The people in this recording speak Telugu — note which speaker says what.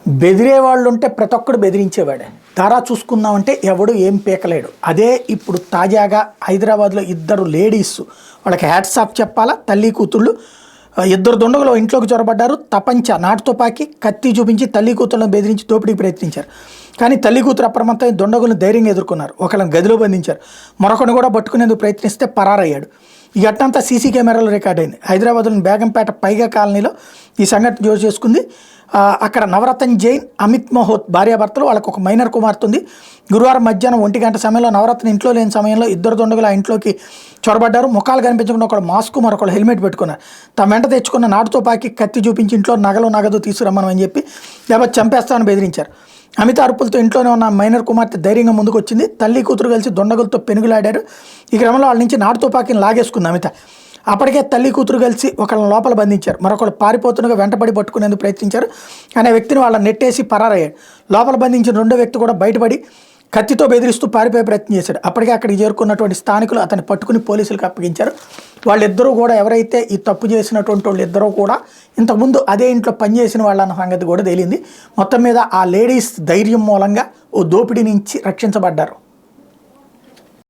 Speaker 1: బెదిరే వాళ్ళు ఉంటే ప్రతి ఒక్కడు బెదిరించేవాడే. తారా చూసుకుందామంటే ఎవడు ఏం పీకలేడు. అదే ఇప్పుడు తాజాగా హైదరాబాద్లో ఇద్దరు లేడీస్, వాళ్ళకి హ్యాట్స్ ఆఫ్ చెప్పాలా, తల్లి కూతుళ్ళు ఇద్దరు దుండగులు ఇంట్లోకి చొరబడ్డారు. తపంచ నాటు తుపాకీ కత్తి చూపించి తల్లి కూతుళ్ళను బెదిరించి దోపిడీకి ప్రయత్నించారు. కానీ తల్లి కూతురు అప్రమత్తమై దుండగులను ధైర్యంగా ఎదుర్కొన్నారు. ఒకళ్ళని గదిలో బంధించారు, మరొకరిని కూడా పట్టుకునేందుకు ప్రయత్నిస్తే పరారయ్యాడు. ఈ ఘటనంతా సీసీ కెమెరాలో రికార్డ్ అయింది. హైదరాబాద్లోని బేగంపేట పైగా కాలనీలో ఈ సంఘటన జోరు చేసుకుంది. అక్కడ నవరత్న జైన్, అమిత్ మహోత్ భార్యాభర్తలు, వాళ్ళకు ఒక మైనర్ కుమార్తె ఉంది. గురువారం మధ్యాహ్నం 1 గంట సమయంలో నవరత్న ఇంట్లో లేని సమయంలో ఇద్దరు దుండగులు ఆ ఇంట్లోకి చొరబడ్డారు. ముఖాలు కనిపించకుండా ఒకడు మాస్క్, మరొకడు హెల్మెట్ పెట్టుకున్నారు. తమ వెంట తెచ్చుకున్న నాటు తుపాకీ కత్తి చూపించి ఇంట్లో నగదు తీసుకురమ్మని చెప్పి లేకపోతే చంపేస్తామని బెదిరించారు. అమిత అరుపులతో ఇంట్లోనే ఉన్న మైనర్ కుమార్తె ధైర్యంగా ముందుకు వచ్చింది. తల్లి కూతురు కలిసి దుండగులతో పెనుగులాడారు. ఈ క్రమంలో వాళ్ళ నుంచి నాటు తుపాకీని లాగేసుకుంది అమిత. అప్పటికే తల్లి కూతురు కలిసి ఒకళ్ళని లోపల బంధించారు, మరొకరు పారిపోతుండగా వెంటబడి పట్టుకునేందుకు ప్రయత్నించారు. కానీ ఆ వ్యక్తిని వాళ్ళని నెట్టేసి పరారయ్యాడు. లోపల బంధించిన రెండో వ్యక్తి కూడా బయటపడి కత్తితో బెదిరిస్తూ పారిపోయే ప్రయత్నం చేశాడు. అప్పటికే అక్కడికి చేరుకున్నటువంటి స్థానికులు అతన్ని పట్టుకుని పోలీసులకు అప్పగించారు. వాళ్ళిద్దరూ కూడా ఎవరైతే ఈ తప్పు చేసినటువంటి వాళ్ళిద్దరూ కూడా ఇంతకుముందు అదే ఇంట్లో పనిచేసిన వాళ్ళన్న సంగతి కూడా తేలింది. మొత్తం మీద ఆ లేడీస్ ధైర్యం మూలంగా ఓ దోపిడీ నుంచి రక్షించబడ్డారు.